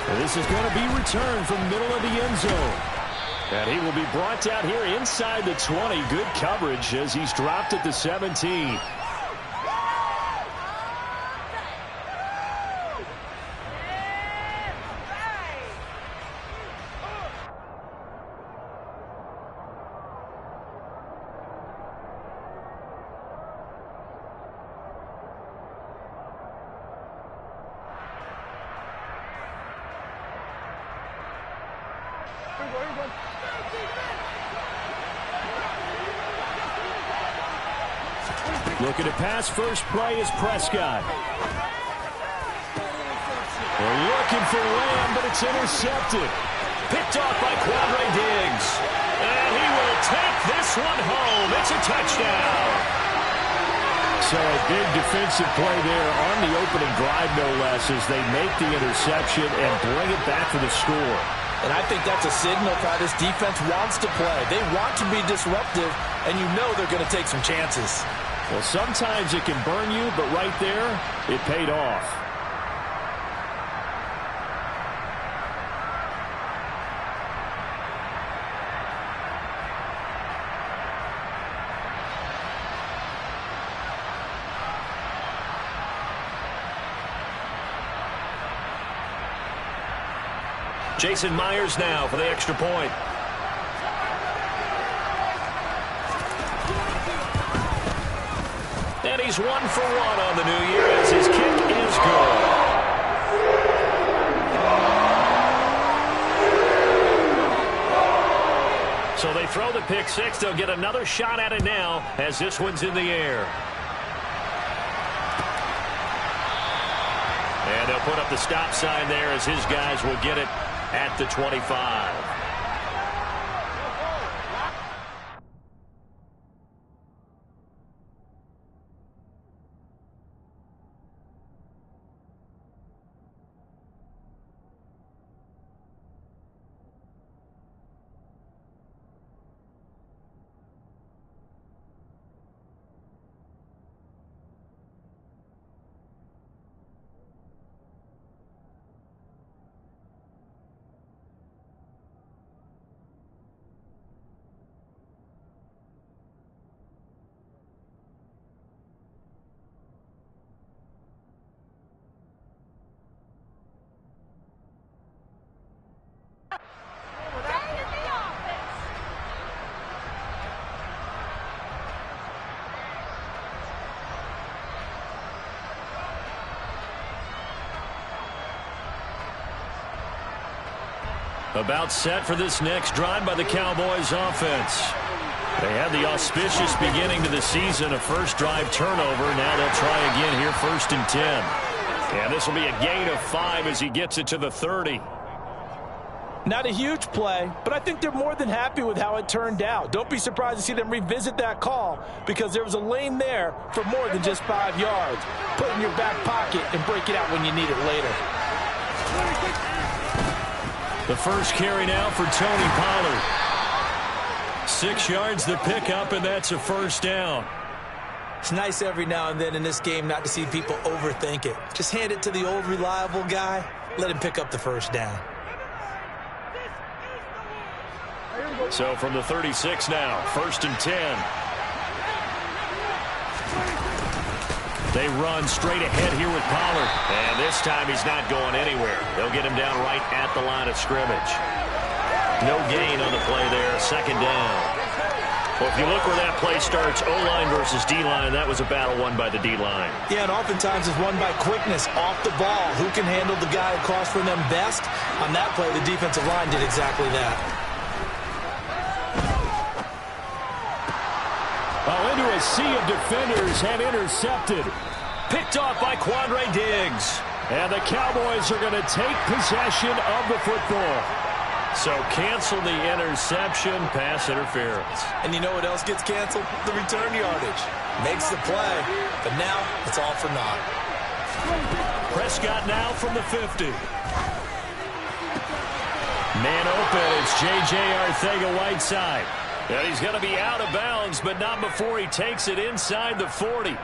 And this is going to be returned from middle of the end zone. And he will be brought down here inside the 20. Good coverage as he's dropped at the 17. Looking to pass first play is Prescott. They're looking for Lamb, but it's intercepted. Picked off by Quadre Diggs. And he will take this one home. It's a touchdown. So a big defensive play there on the opening drive, no less, as they make the interception and bring it back for the score. And I think that's a signal for how this defense wants to play. They want to be disruptive, and you know they're going to take some chances. Well, sometimes it can burn you, but right there, it paid off. Jason Myers now for the extra point. And he's 1 for 1 on the new year as his kick is good. So they throw the pick six. They'll get another shot at it now as this one's in the air. And they'll put up the stop sign there as his guys will get it at the 25. About set for this next drive by the Cowboys offense. They had the auspicious beginning to the season, a first drive turnover. Now they'll try again here, 1st and 10. And this will be a gain of 5 as he gets it to the 30. Not a huge play, but I think they're more than happy with how it turned out. Don't be surprised to see them revisit that call because there was a lane there for more than just 5 yards. Put it in your back pocket and break it out when you need it later. The first carry now for Tony Pollard. 6 yards the pickup, and that's a first down. It's nice every now and then in this game not to see people overthink it. Just hand it to the old reliable guy. Let him pick up the first down. So from the 36 now, 1st and 10. They run straight ahead here with Pollard. And this time he's not going anywhere. They'll get him down right at the line of scrimmage. No gain on the play there. 2nd down. Well, if you look where that play starts, O-line versus D-line, that was a battle won by the D-line. Yeah, and oftentimes it's won by quickness off the ball. Who can handle the guy across from them best? On that play, the defensive line did exactly that. Into a sea of defenders and intercepted. Picked off by Quadre Diggs. And the Cowboys are going to take possession of the football. So cancel the interception, pass interference. And you know what else gets canceled? The return yardage. Makes the play, but now it's all for naught. Prescott now from the 50. Man open, it's J.J. Arcega-Whiteside. And he's going to be out of bounds, but not before he takes it inside the 40.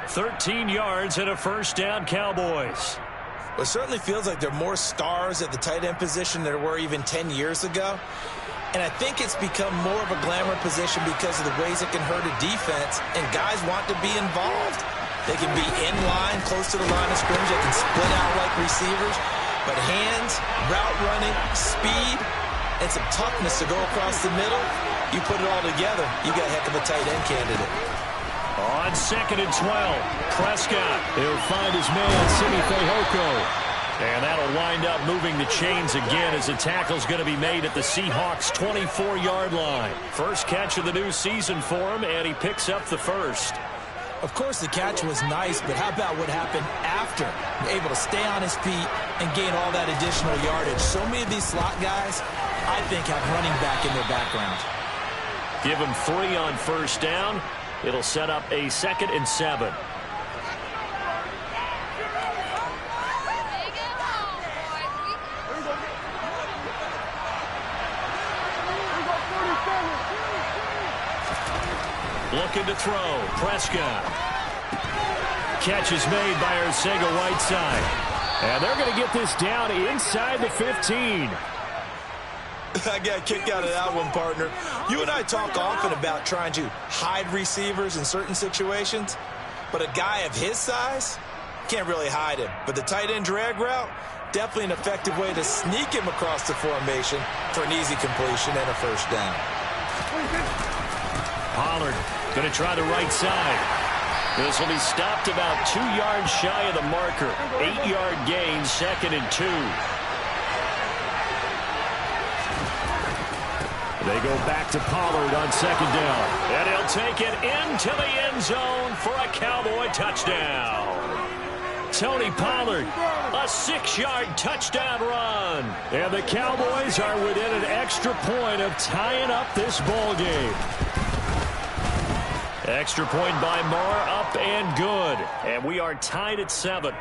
13 yards and a first down, Cowboys. Well, it certainly feels like there are more stars at the tight end position than there were even 10 years ago. And I think it's become more of a glamour position because of the ways it can hurt a defense, and guys want to be involved. They can be in line, close to the line of scrimmage. They can split out like receivers. But hands, route running, speed, and some toughness to go across the middle, you put it all together, you got a heck of a tight end candidate. On 2nd and 12, Prescott. He'll find his man, Simi Fehoko. And that'll wind up moving the chains again as the tackle's going to be made at the Seahawks' 24-yard line. First catch of the new season for him, and he picks up the first. Of course, the catch was nice, but how about what happened after? Able to stay on his feet and gain all that additional yardage. So many of these slot guys, I think, have running back in their background. Give him 3 on first down. It'll set up a 2nd and 7. Looking to throw. Prescott. Catch is made by Arcega-Whiteside. And they're going to get this down inside the 15. I got a kick out of that one, partner. You and I talk often about trying to hide receivers in certain situations, but a guy of his size can't really hide him. But the tight end drag route, definitely an effective way to sneak him across the formation for an easy completion and a first down. Pollard going to try the right side. This will be stopped about 2 yards shy of the marker. 8-yard gain, 2nd and 2. They go back to Pollard on 2nd down. And he'll take it into the end zone for a Cowboy touchdown. Tony Pollard, a 6-yard touchdown run. And the Cowboys are within an extra point of tying up this ball game. Extra point by Marr, up and good. And we are tied at 7.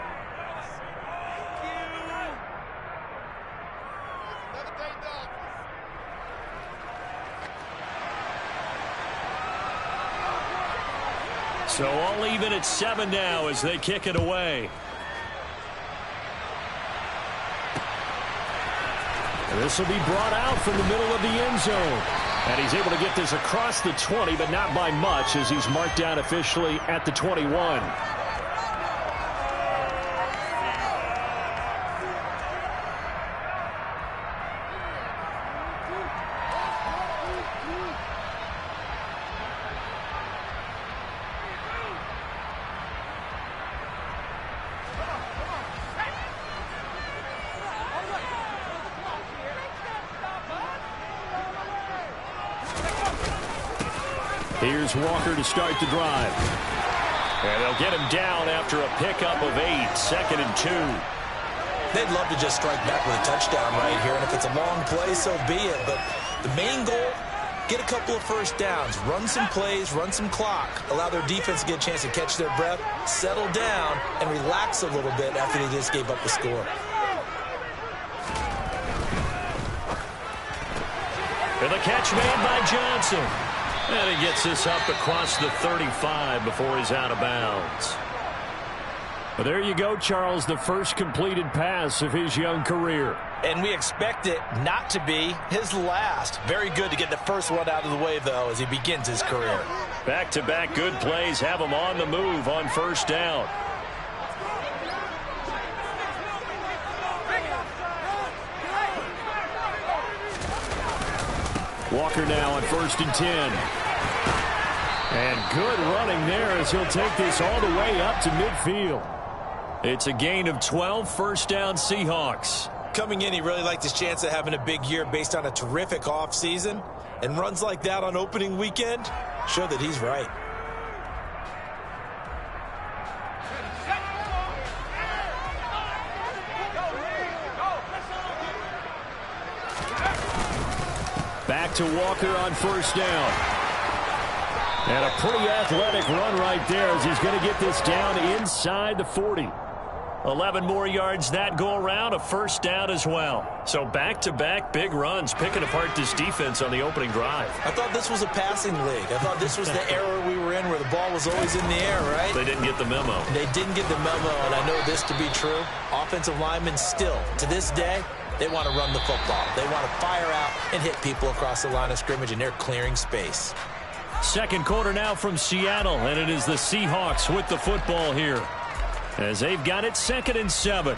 So all even at 7 now as they kick it away. And this will be brought out from the middle of the end zone. And he's able to get this across the 20, but not by much as he's marked down officially at the 21. Here's Walker to start the drive. And they'll get him down after a pickup of 8, 2nd and 2. They'd love to just strike back with a touchdown right here, and if it's a long play, so be it. But the main goal, get a couple of first downs, run some plays, run some clock, allow their defense to get a chance to catch their breath, settle down, and relax a little bit after they just gave up the score. And the catch made by Johnson. And he gets this up across the 35 before he's out of bounds. Well, there you go, Charles, the first completed pass of his young career. And we expect it not to be his last. Very good to get the first one out of the way, though, as he begins his career. Back-to-back good plays have him on the move on first down. Walker now on 1st and 10. And good running there as he'll take this all the way up to midfield. It's a gain of 12, first down Seahawks. Coming in, he really liked his chance of having a big year based on a terrific offseason. And runs like that on opening weekend show that he's right. Back to Walker on first down. And a pretty athletic run right there as he's going to get this down inside the 40. 11 more yards that go around, a first down as well. So back-to-back big runs, picking apart this defense on the opening drive. I thought this was a passing league. I thought this was the era we were in where the ball was always in the air, right? They didn't get the memo. They didn't get the memo, and I know this to be true. Offensive linemen still, to this day, they want to run the football. They want to fire out and hit people across the line of scrimmage, and they're clearing space. Second quarter now from Seattle, and it is the Seahawks with the football here, as they've got it 2nd and 7.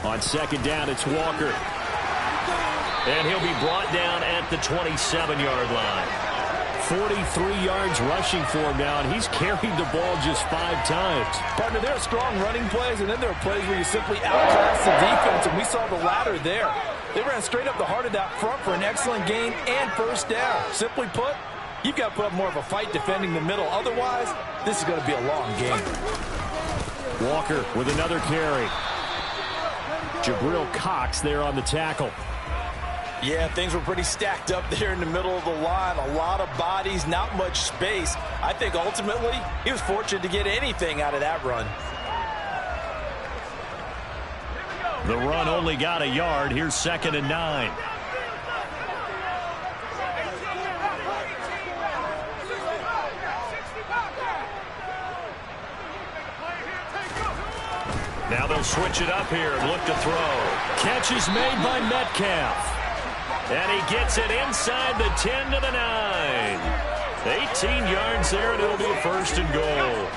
On second down, it's Walker. And he'll be brought down at the 27-yard line. 43 yards rushing for him now, and he's carried the ball just 5 times. Partner, there are strong running plays, and then there are plays where you simply outclass the defense, and we saw the latter there. They ran straight up the heart of that front for an excellent gain and first down. Simply put, you've got to put up more of a fight defending the middle. Otherwise, this is going to be a long game. Walker with another carry. Jabril Cox there on the tackle. Yeah, things were pretty stacked up there in the middle of the line. A lot of bodies, not much space. I think ultimately he was fortunate to get anything out of that run. The run only got a yard. Here's 2nd and 9. Now they'll switch it up here and look to throw. Catch is made by Metcalf. And he gets it inside the 10 to the 9. 18 yards there, and it'll be a 1st and goal.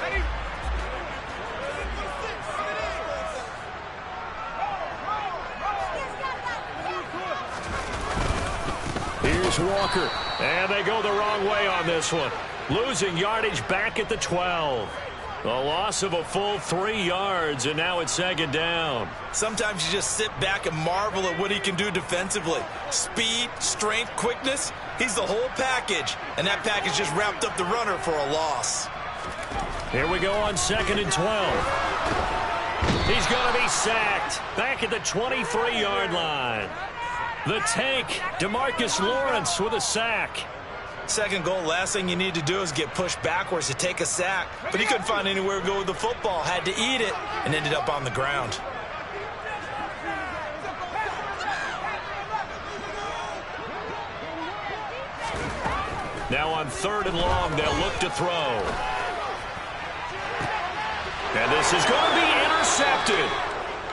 Here's Walker. And they go the wrong way on this one. Losing yardage back at the 12. A loss of a full 3 yards, and now it's 2nd down. Sometimes you just sit back and marvel at what he can do defensively. Speed, strength, quickness, he's the whole package. And that package just wrapped up the runner for a loss. Here we go on 2nd and 12. He's going to be sacked back at the 23-yard line. The tank, DeMarcus Lawrence with a sack. Second goal, last thing you need to do is get pushed backwards to take a sack. But he couldn't find anywhere to go with the football. Had to eat it and ended up on the ground. Now on 3rd and long, they'll look to throw. And this is going to be intercepted.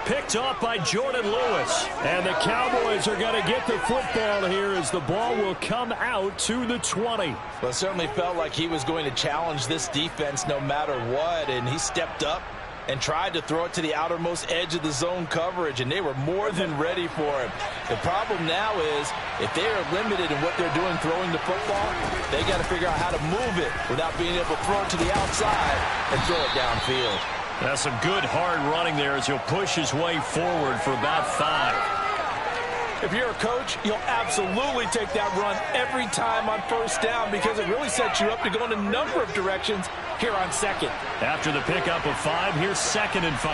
Picked off by Jordan Lewis. And the Cowboys are going to get the football here as the ball will come out to the 20. Well, it certainly felt like he was going to challenge this defense no matter what, and he stepped up and tried to throw it to the outermost edge of the zone coverage, and they were more than ready for him. The problem now is if they are limited in what they're doing throwing the football, they got to figure out how to move it without being able to throw it to the outside and throw it downfield. That's some good hard running there as he'll push his way forward for about 5. If you're a coach, you'll absolutely take that run every time on first down because it really sets you up to go in a number of directions here on 2nd. After the pickup of 5, here's 2nd and 5.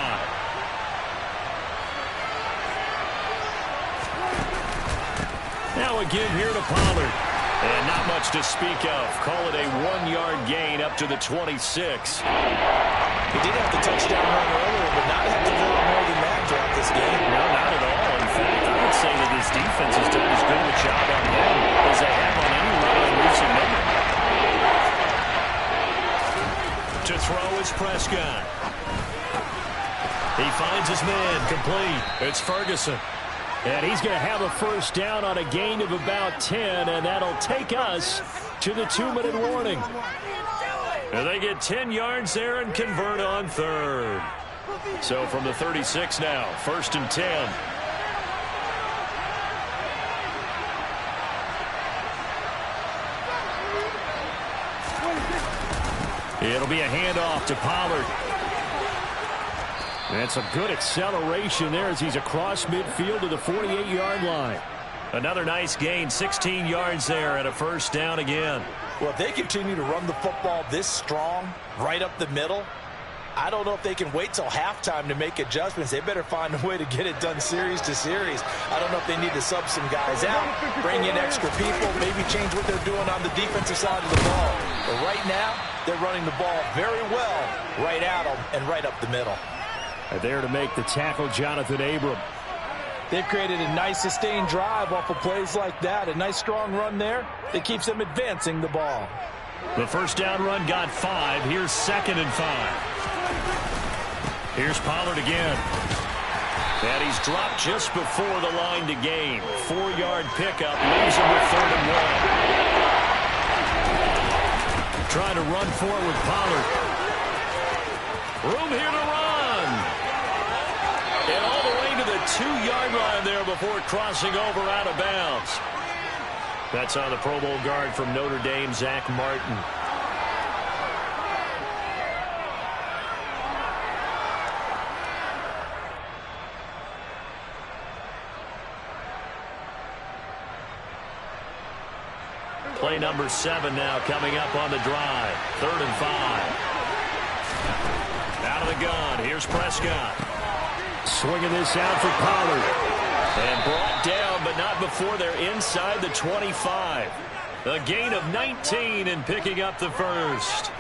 Now a give here to Pollard. And not much to speak of. Call it a 1-yard gain up to the 26. He did have the touchdown run earlier, but not have to do more than that throughout this game. No, not at all. In fact, I would say that this defense has done as good of a job on him as they have on anyone in recent memory. To throw is Prescott. He finds his man complete. It's Ferguson. And he's going to have a first down on a gain of about 10, and that'll take us to the 2-minute warning. And they get 10 yards there and convert on 3rd. So from the 36 now, 1st and 10. It'll be a handoff to Pollard. And some good acceleration there as he's across midfield to the 48-yard line. Another nice gain, 16 yards there and a first down again. Well, if they continue to run the football this strong, right up the middle, I don't know if they can wait till halftime to make adjustments. They better find a way to get it done series to series. I don't know if they need to sub some guys out, bring in extra people, maybe change what they're doing on the defensive side of the ball. But right now, they're running the ball very well right at them and right up the middle. There to make the tackle, Jonathan Abram. They've created a nice sustained drive off of plays like that. A nice strong run there that keeps them advancing the ball. The first down run got 5. Here's 2nd and 5. Here's Pollard again. And he's dropped just before the line to gain. 4-yard pickup, leaves him with 3rd and 1. Trying to run forward with Pollard. Room here to run. And all the way to the 2-yard line there before crossing over out of bounds. That's on the Pro Bowl guard from Notre Dame, Zach Martin. Play number 7 now coming up on the drive. 3rd and 5. Out of the gun. Here's Prescott. Swinging this out for Pollard. And brought down, but not before they're inside the 25. A gain of 19 and picking up the first.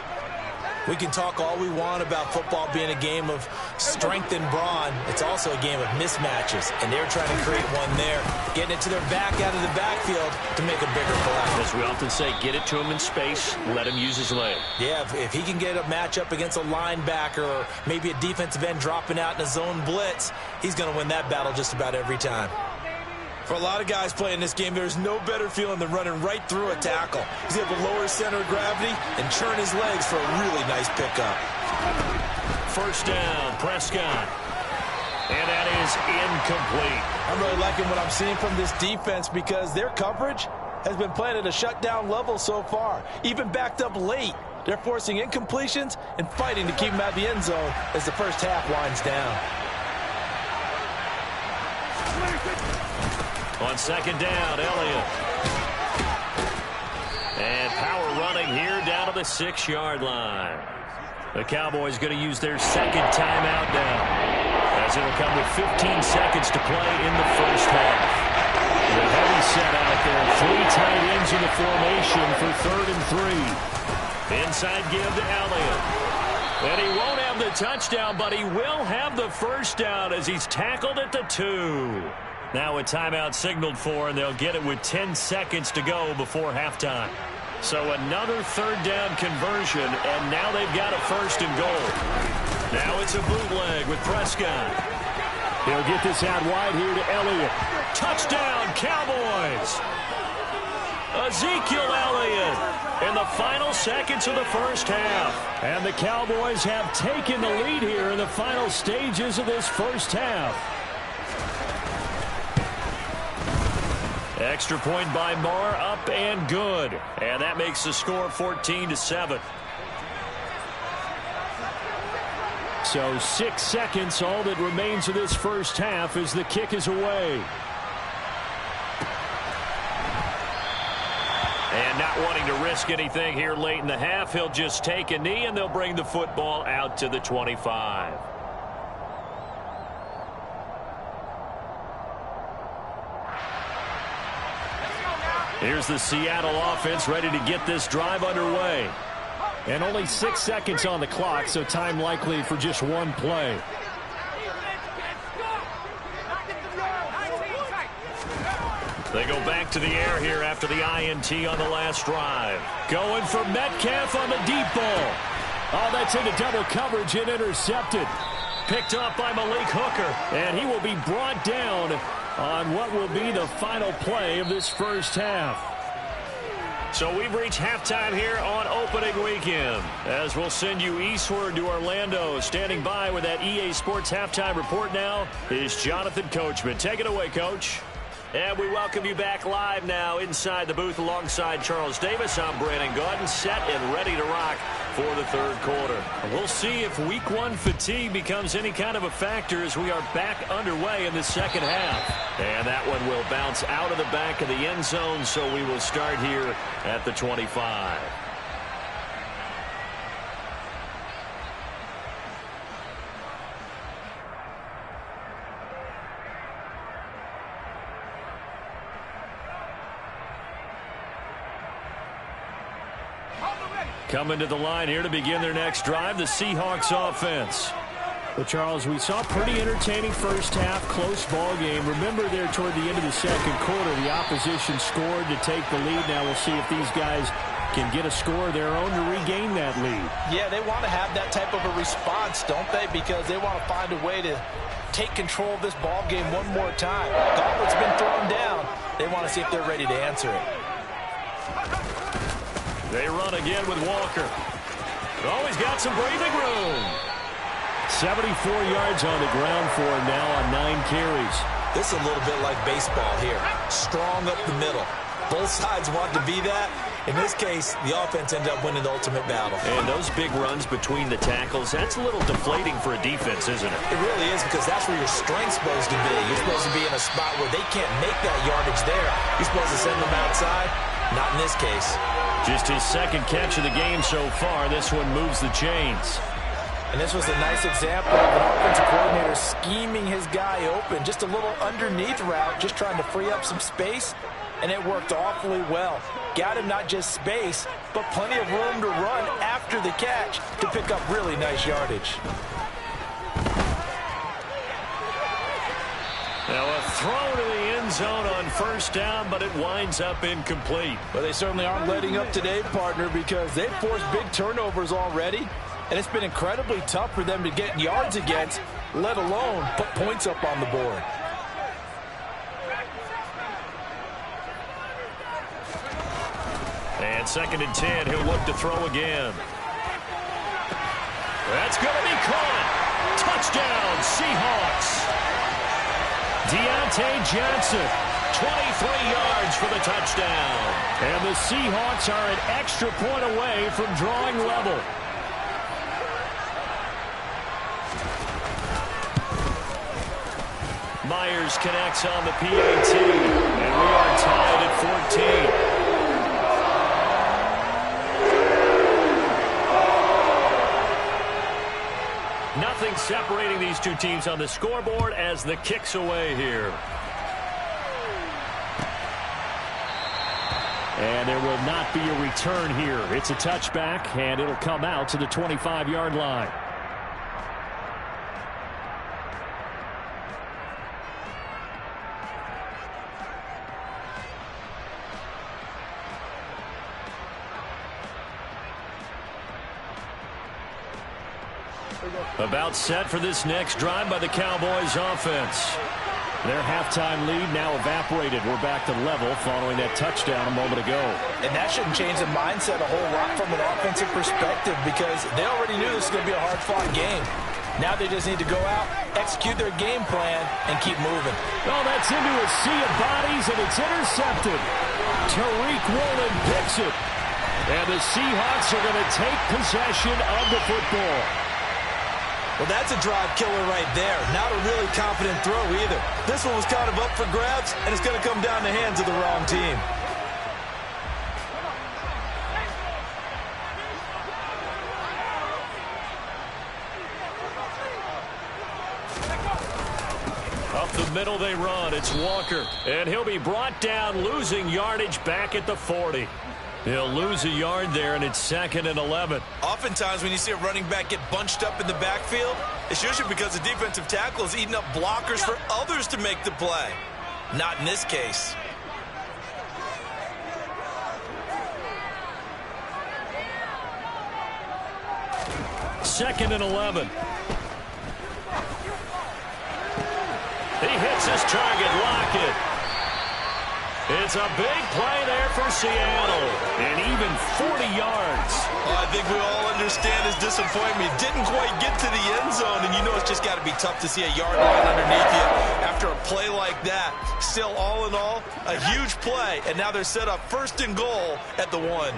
We can talk all we want about football being a game of strength and brawn. It's also a game of mismatches, and they're trying to create one there, getting it to their back out of the backfield to make a bigger play. As we often say, get it to him in space, let him use his leg. Yeah, if he can get a matchup against a linebacker or maybe a defensive end dropping out in a zone blitz, he's going to win that battle just about every time. For a lot of guys playing this game, there's no better feeling than running right through a tackle. He's able to lower his center of gravity and churn his legs for a really nice pickup. First down, Prescott. And that is incomplete. I'm really liking what I'm seeing from this defense because their coverage has been playing at a shutdown level so far. Even backed up late, they're forcing incompletions and fighting to keep them out of the end zone as the first half winds down. On 2nd down, Elliott. And power running here down to the 6-yard line. The Cowboys going to use their 2nd timeout now, as it'll come with 15 seconds to play in the first half. The heavy set out there. 3 tight ends in the formation for 3rd and 3. Inside give to Elliott. And he won't have the touchdown, but he will have the first down as he's tackled at the 2. Now a timeout signaled for, and they'll get it with 10 seconds to go before halftime. So another 3rd down conversion, and now they've got a 1st and goal. Now it's a bootleg with Prescott. He'll get this out wide here to Elliott. Touchdown, Cowboys! Ezekiel Elliott in the final seconds of the first half. And the Cowboys have taken the lead here in the final stages of this first half. Extra point by Marr, up and good. And that makes the score 14-7. So 6 seconds, all that remains of this first half as the kick is away. And not wanting to risk anything here late in the half, he'll just take a knee and they'll bring the football out to the 25. Here's the Seattle offense ready to get this drive underway. And only 6 seconds on the clock, so time likely for just one play. They go back to the air here after the INT on the last drive. Going for Metcalf on the deep ball. Oh, that's into double coverage and intercepted. Picked up by Malik Hooker, and he will be brought down on what will be the final play of this first half. So we've reached halftime here on opening weekend, as we'll send you eastward to Orlando. Standing by with that EA Sports halftime report now is Jonathan Coachman. Take it away, Coach. And we welcome you back live now inside the booth alongside Charles Davis. I'm Brandon Gaudin, set and ready to rock for the third quarter. We'll see if week 1 fatigue becomes any kind of a factor as we are back underway in the second half. And that one will bounce out of the back of the end zone, so we will start here at the 25. Coming to the line here to begin their next drive, the Seahawks offense. Well, Charles, we saw a pretty entertaining first half, close ball game. Remember there toward the end of the second quarter, the opposition scored to take the lead. Now we'll see if these guys can get a score of their own to regain that lead. Yeah, they want to have that type of a response, don't they? Because they want to find a way to take control of this ball game one more time. Gauntlet's been thrown down. They want to see if they're ready to answer it. They run again with Walker. Oh, he's got some breathing room. 74 yards on the ground for him now on 9 carries. This is a little bit like baseball here. Strong up the middle. Both sides want to be that. In this case, the offense ended up winning the ultimate battle. And those big runs between the tackles, that's a little deflating for a defense, isn't it? It really is, because that's where your strength's supposed to be. You're supposed to be in a spot where they can't make that yardage there. You're supposed to send them outside. Not in this case. Just his second catch of the game so far. This one moves the chains. And this was a nice example of an offensive coordinator scheming his guy open. Just a little underneath route, just trying to free up some space, and it worked awfully well. Got him not just space, but plenty of room to run after the catch to pick up really nice yardage. Now a throw to the end zone on first down, but it winds up incomplete. Well, they certainly aren't letting up today, partner, because they've forced big turnovers already. And it's been incredibly tough for them to get yards against, let alone put points up on the board. And 2nd and 10, he'll look to throw again. That's going to be caught. Touchdown, Seahawks. Deontay Johnson, 23 yards for the touchdown. And the Seahawks are an extra point away from drawing level. Myers connects on the PAT, and we are tied at 14. Nothing separating these two teams on the scoreboard as the kick's away here. And there will not be a return here. It's a touchback, and it'll come out to the 25-yard line. About set for this next drive by the Cowboys offense. Their halftime lead now evaporated. We're back to level following that touchdown a moment ago. And that shouldn't change the mindset a whole lot from an offensive perspective, because they already knew this was going to be a hard-fought game. Now they just need to go out, execute their game plan, and keep moving. Oh, that's into a sea of bodies, and it's intercepted. Tariq Woolen picks it. And the Seahawks are going to take possession of the football. Well, that's a drive killer right there. Not a really confident throw either. This one was kind of up for grabs, and it's going to come down the hands of the wrong team. Up the middle they run. It's Walker. And he'll be brought down, losing yardage back at the 40. He'll lose a yard there, and it's 2nd and 11. Oftentimes when you see a running back get bunched up in the backfield, it's usually because the defensive tackle is eating up blockers for others to make the play. Not in this case. Second and 11. He hits his target, Lockett. It's a big play there for Seattle, and even 40 yards. Well, I think we all understand his disappointment. He didn't quite get to the end zone, and you know it's just got to be tough to see a yard line underneath you after a play like that. Still, all in all, a huge play, and now they're set up 1st and goal at the 1.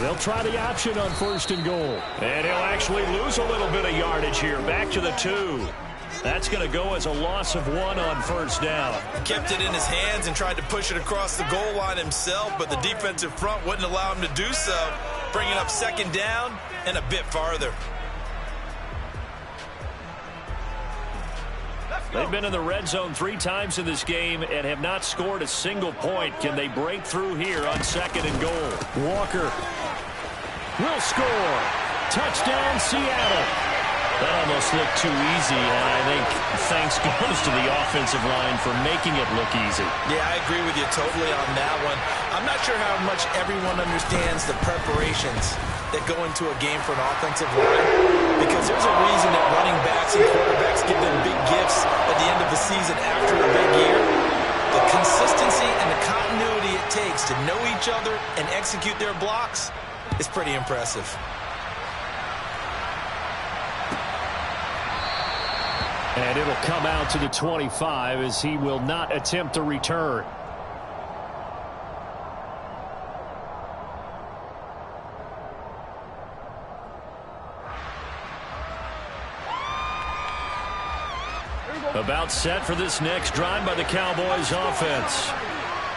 They'll try the option on 1st and goal. And he'll actually lose a little bit of yardage here. Back to the 2. That's going to go as a loss of 1 on 1st down. Kept it in his hands and tried to push it across the goal line himself, but the defensive front wouldn't allow him to do so, bringing up 2nd down and a bit farther. They've been in the red zone 3 times in this game and have not scored a single point. Can they break through here on 2nd and goal? Walker will score. Touchdown, Seattle. That almost looked too easy, and I think thanks goes to the offensive line for making it look easy. Yeah, I agree with you totally on that one. I'm not sure how much everyone understands the preparations that go into a game for an offensive line, because there's a reason that running backs and quarterbacks give them big gifts at the end of the season after a big year. The consistency and the continuity it takes to know each other and execute their blocks is pretty impressive. And it'll come out to the 25 as he will not attempt a return. About set for this next drive by the Cowboys offense.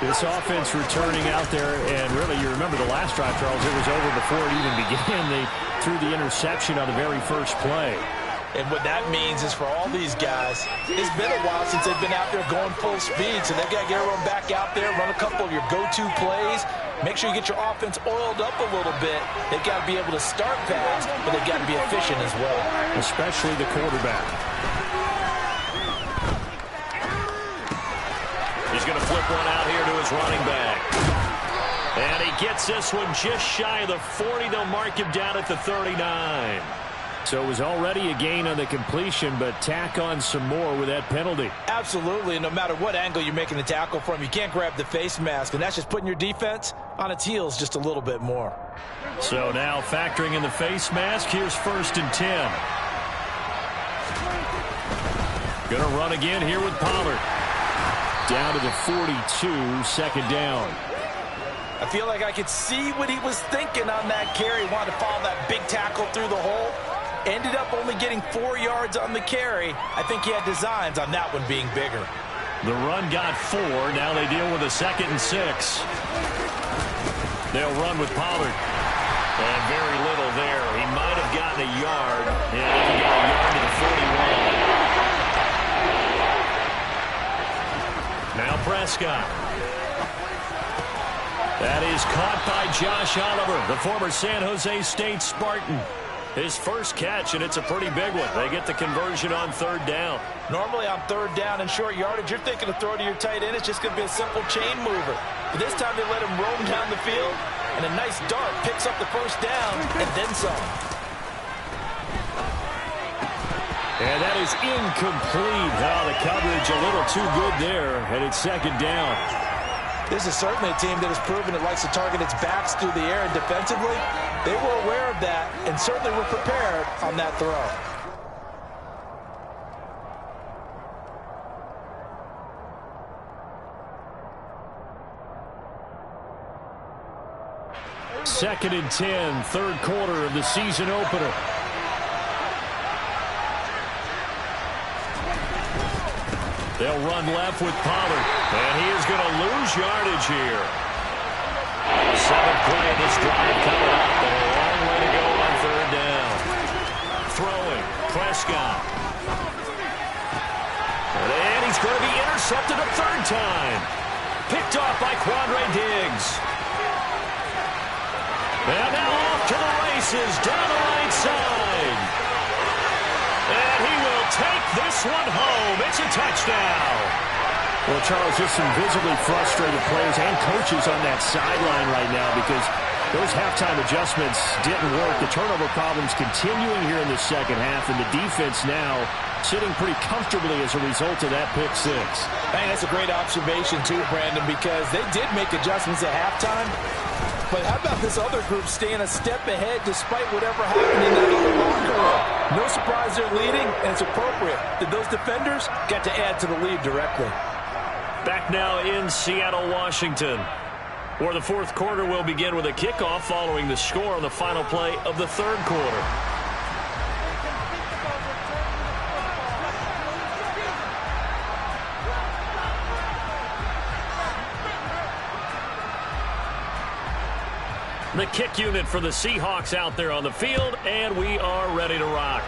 This offense returning out there, and really, you remember the last drive, Charles, it was over before it even began. They threw the interception on the very first play. And what that means is for all these guys, it's been a while since they've been out there going full speed, so they've got to get everyone back out there, run a couple of your go-to plays, make sure you get your offense oiled up a little bit. They've got to be able to start fast, but they've got to be efficient as well. Especially the quarterback. He's going to flip one out here to his running back. And he gets this one just shy of the 40. They'll mark him down at the 39. So it was already a gain on the completion, but tack on some more with that penalty. Absolutely, and no matter what angle you're making the tackle from, you can't grab the face mask, and that's just putting your defense on its heels just a little bit more. So now factoring in the face mask, here's 1st and 10. Gonna run again here with Pollard. Down to the 42, 2nd down. I feel like I could see what he was thinking on that carry. Wanted to follow that big tackle through the hole. Ended up only getting 4 yards on the carry. I think he had designs on that one being bigger. The run got 4. Now they deal with a 2nd and 6. They'll run with Pollard. And very little there. He might have gotten a yard. Yeah, he got a yard to the 41. Now Prescott. That is caught by Josh Oliver, the former San Jose State Spartan. His first catch, and it's a pretty big one. They get the conversion on 3rd down. Normally on 3rd down and short yardage, you're thinking to throw to your tight end. It's just going to be a simple chain mover. But this time they let him roam down the field, and a nice dart picks up the 1st down and then some. And that is incomplete. Oh, the coverage a little too good there, and it's 2nd down. This is certainly a team that has proven it likes to target its backs through the air, and defensively, they were aware of that and certainly were prepared on that throw. Second and 10, 3rd quarter of the season opener. They'll run left with Pollard, and he is going to lose yardage here. 7th play of this drive coming up, and a long way to go on 3rd down. Throwing, Prescott. And he's going to be intercepted a 3rd time. Picked off by Quandre Diggs. And now off to the races, down the right side. And he will take this one home. It's a touchdown. Well, Charles, just some visibly frustrated players and coaches on that sideline right now because those halftime adjustments didn't work. The turnover problems continuing here in the 2nd half, and the defense now sitting pretty comfortably as a result of that pick 6. I think that's a great observation, too, Brandon, because they did make adjustments at halftime. But how about this other group staying a step ahead despite whatever happened in that other locker room? No surprise they're leading, and it's appropriate that those defenders got to add to the lead directly. Back now in Seattle, Washington. Where the fourth quarter will begin with a kickoff following the score on the final play of the third quarter. The kick unit for the Seahawks out there on the field, and we are ready to rock.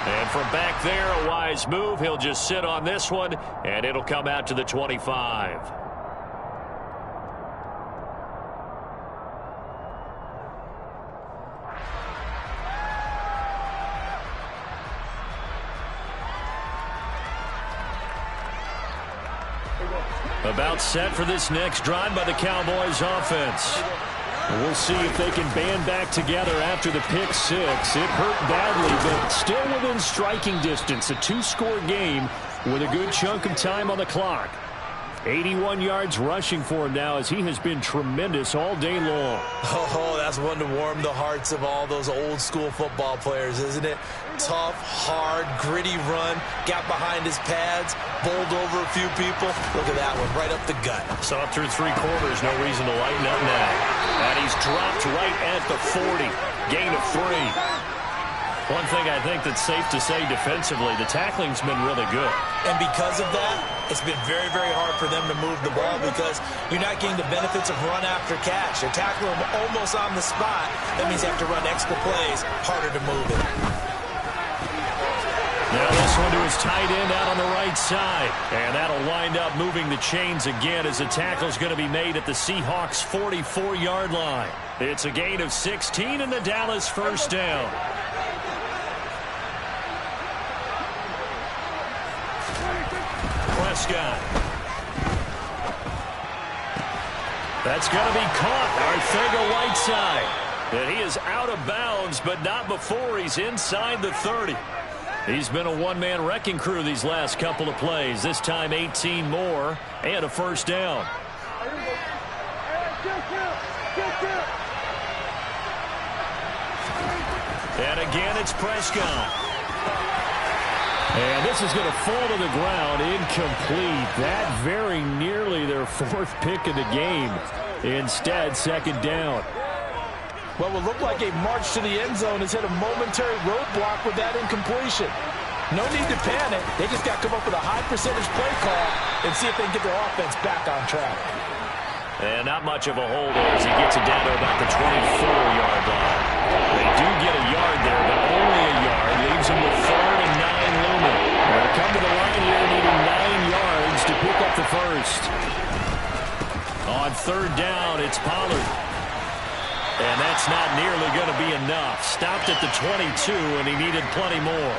And from back there, a wise move. He'll just sit on this one, and it'll come out to the 25. About set for this next drive by the Cowboys offense. We'll see if they can band back together after the pick six. It hurt badly, but still within striking distance. A two-score game with a good chunk of time on the clock. 81 yards rushing for him now as he has been tremendous all day long. Oh, that's one to warm the hearts of all those old-school football players, isn't it? Tough, hard, gritty run, got behind his pads, bowled over a few people. Look at that one, right up the gut. Saw it through three quarters, no reason to lighten up now. And he's dropped right at the 40, gain of 3. One thing I think that's safe to say defensively, the tackling's been really good. And because of that, it's been very, very hard for them to move the ball because you're not getting the benefits of run after catch. They're tackling them almost on the spot. That means they have to run extra plays, harder to move it. Now this one to his tight end out on the right side. And that'll wind up moving the chains again as the tackle's going to be made at the Seahawks' 44-yard line. It's a gain of 16 and the Dallas first down. Prescott. That's going to be caught. Arcega-Whiteside. And he is out of bounds, but not before he's inside the 30. He's been a one-man wrecking crew these last couple of plays. This time 18 more and a first down. And again, it's Prescott. And this is going to fall to the ground, incomplete. That very nearly their fourth pick of the game. Instead, second down. What will look like a march to the end zone has hit a momentary roadblock with that incompletion. No need to panic. They just got to come up with a high percentage play call and see if they can get their offense back on track. And not much of a hold as he gets it down to about the 24-yard line. They do get a yard there, but only a yard. Leaves them with 3rd and 9 looming. They'll come to the line here needing 9 yards to pick up the first. On third down, it's Pollard. And that's not nearly going to be enough. Stopped at the 22, and he needed plenty more.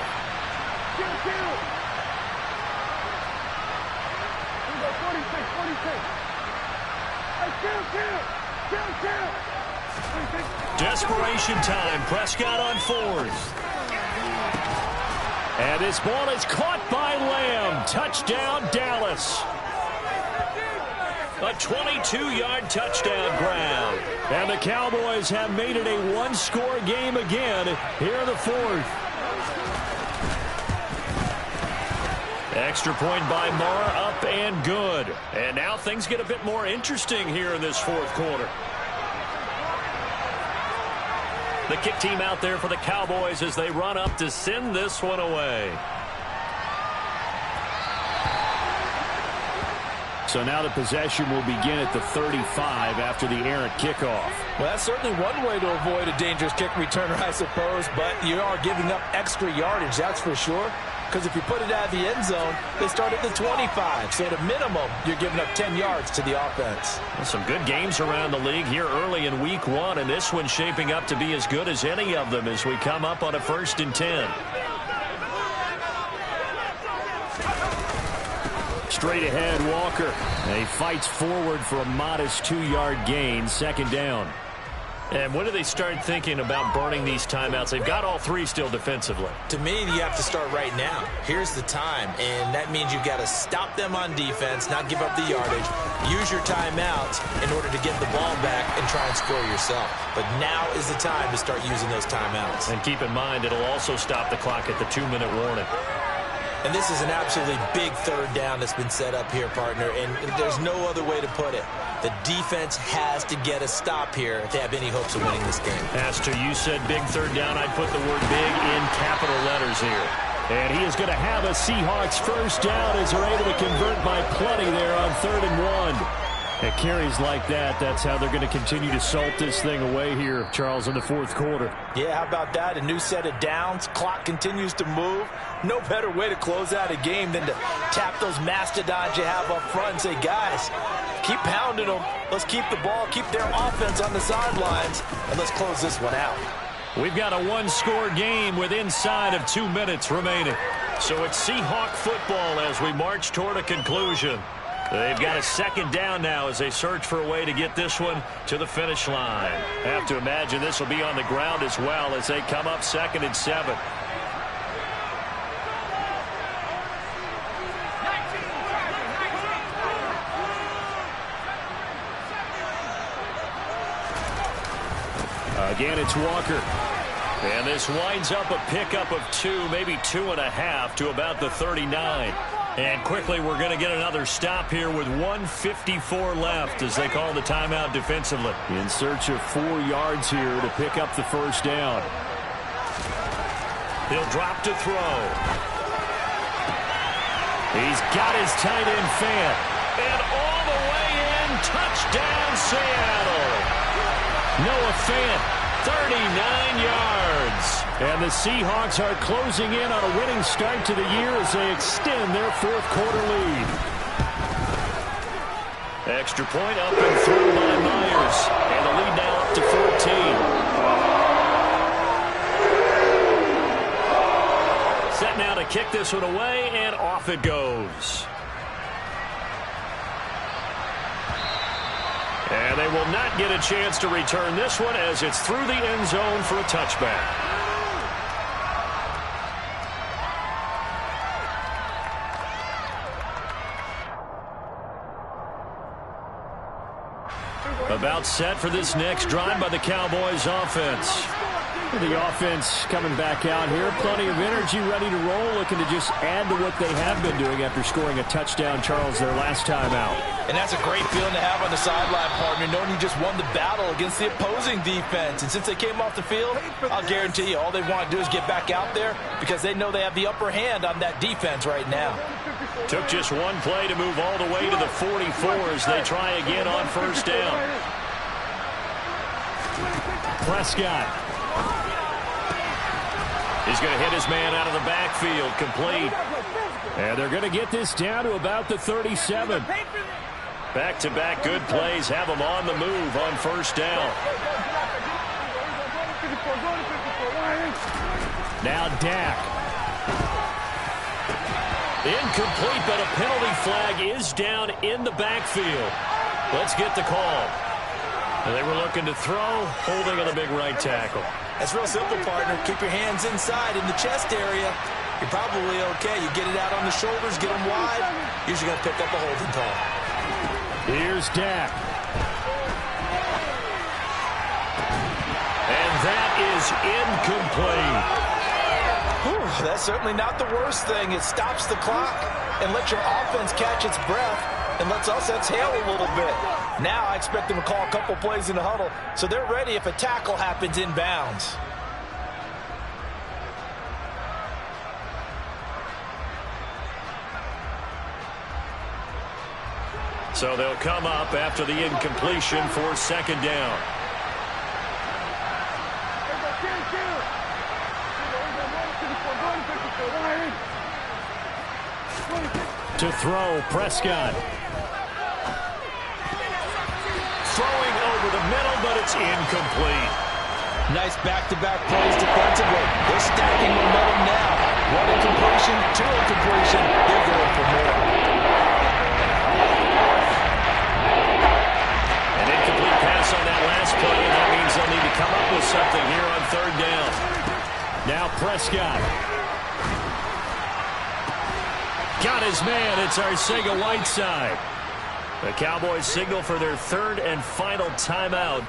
Desperation time. Prescott on 4th. And this ball is caught by Lamb. Touchdown, Dallas. A 22-yard touchdown grab. And the Cowboys have made it a one-score game again here in the 4th. Extra point by Marr, up and good. And now things get a bit more interesting here in this fourth quarter. The kick team out there for the Cowboys as they run up to send this one away. So now the possession will begin at the 35 after the errant kickoff. Well, that's certainly one way to avoid a dangerous kick returner, I suppose, but you are giving up extra yardage, that's for sure. Because if you put it out of the end zone, they start at the 25. So at a minimum, you're giving up 10 yards to the offense. Well, some good games around the league here early in week 1, and this one's shaping up to be as good as any of them as we come up on a 1st and 10. Straight ahead, Walker. And he fights forward for a modest 2-yard gain, second down. And when do they start thinking about burning these timeouts? They've got all 3 still defensively. To me, you have to start right now. Here's the time, and that means you've got to stop them on defense, not give up the yardage, use your timeouts in order to get the ball back and try and score yourself. But now is the time to start using those timeouts. And keep in mind, it'll also stop the clock at the 2-minute warning. And this is an absolutely big third down that's been set up here, partner, and there's no other way to put it. The defense has to get a stop here if they have any hopes of winning this game. Pastor, you said big third down. I'd put the word big in capital letters here. And he is going to have a Seahawks first down as they're able to convert by plenty there on 3rd and 1. At carries like that, that's how they're going to continue to salt this thing away here, Charles, in the 4th quarter. Yeah, how about that? A new set of downs. Clock continues to move. No better way to close out a game than to tap those mastodons you have up front and say, guys, keep pounding them. Let's keep the ball, keep their offense on the sidelines, and let's close this one out. We've got a one-score game with inside of 2 minutes remaining. So it's Seahawk football as we march toward a conclusion. They've got a 2nd down now as they search for a way to get this one to the finish line. Have to imagine this will be on the ground as well as they come up 2nd and 7. Again, it's Walker. And this winds up a pickup of 2, maybe 2.5 to about the 39. And quickly, we're going to get another stop here with 1:54 left as they call the timeout defensively. In search of 4 yards here to pick up the first down. He'll drop to throw. He's got his tight end fan. And all the way in, touchdown Seattle. Noah Fant. 39 yards. And the Seahawks are closing in on a winning start to the year as they extend their 4th quarter lead. Extra point up and through by Myers. And the lead now up to 14. Set now to kick this one away, and off it goes. And they will not get a chance to return this one as it's through the end zone for a touchback. About set for this next drive by the Cowboys offense. The offense coming back out here. Plenty of energy, ready to roll, looking to just add to what they have been doing after scoring a touchdown, Charles, their last time out. And that's a great feeling to have on the sideline, partner, knowing you just won the battle against the opposing defense. And since they came off the field, I'll guarantee you all they want to do is get back out there because they know they have the upper hand on that defense right now. Took just one play to move all the way to the 44 as they try again on first down. Prescott. He's going to hit his man out of the backfield, complete. And they're going to get this down to about the 37. Back-to-back good plays have them on the move on first down. Now Dak. Incomplete, but a penalty flag is down in the backfield. Let's get the call. And they were looking to throw, holding on a big right tackle. That's real simple, partner. Keep your hands inside in the chest area. You're probably okay. You get it out on the shoulders, get them wide. Usually going to pick up a holding call. Here's Dak. And that is incomplete. Whew, that's certainly not the worst thing. It stops the clock and lets your offense catch its breath and lets us exhale a little bit. Now I expect them to call a couple plays in the huddle so they're ready if a tackle happens inbounds. So they'll come up after the incompletion for second down. To throw, Prescott. Throwing over the middle, but it's incomplete. Nice back-to-back plays defensively. They're stacking momentum now. One incompletion, two incompletion. They're going for more. An incomplete pass on that last play, and that means they'll need to come up with something here on third down. Now Prescott. Got his man. It's Arcega-Whiteside. The Cowboys signal for their third and final timeout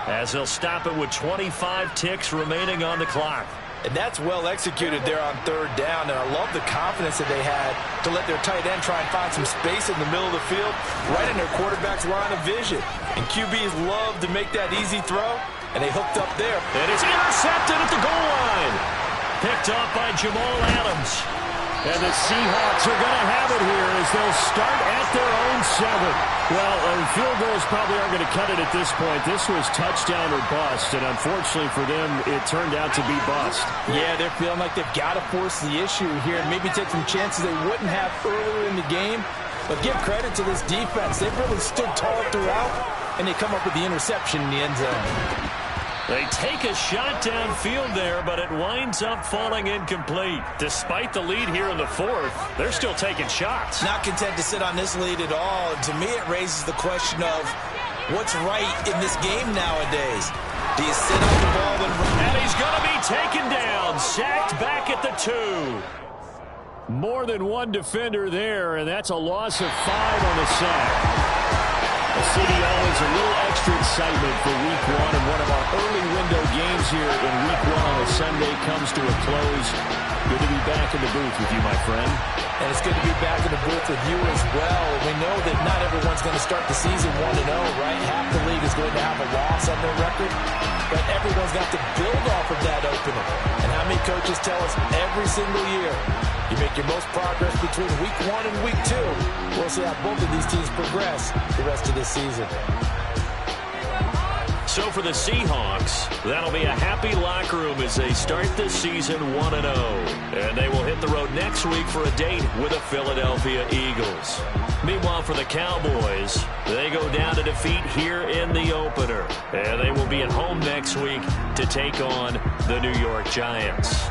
as they'll stop it with 25 ticks remaining on the clock. And that's well executed there on third down. And I love the confidence that they had to let their tight end try and find some space in the middle of the field, right in their quarterback's line of vision. And QBs love to make that easy throw, and they hooked up there. And it's intercepted at the goal line. Picked off by Jamal Adams. And the Seahawks are going to have it here as they'll start at their own 7. Well, field goals probably aren't going to cut it at this point. This was touchdown or bust, and unfortunately for them, it turned out to be bust. Yeah, they're feeling like they've got to force the issue here and maybe take some chances they wouldn't have earlier in the game. But give credit to this defense. They've really stood tall throughout, and they come up with the interception in the end zone. They take a shot downfield there, but it winds up falling incomplete. Despite the lead here in the fourth, they're still taking shots. Not content to sit on this lead at all. And to me, it raises the question of what's right in this game nowadays. Do you sit on the ball and he's going to be taken down, sacked back at the 2. More than one defender there, and that's a loss of 5 on the sack. CDO is a little extra excitement for Week 1, and one of our early window games here in Week 1 on a Sunday comes to a close. Good to be back in the booth with you, my friend. And it's good to be back in the booth with you as well. We know that not everyone's going to start the season 1-0, right? Half the league is going to have a loss on their record, but everyone's got to build off of that opener. And how many coaches tell us every single year, you make your most progress between Week 1 and Week 2. We'll see how both of these teams progress the rest of this season. So for the Seahawks, that'll be a happy locker room as they start the season 1-0. And they will hit the road next week for a date with the Philadelphia Eagles. Meanwhile, for the Cowboys, they go down to defeat here in the opener. And they will be at home next week to take on the New York Giants.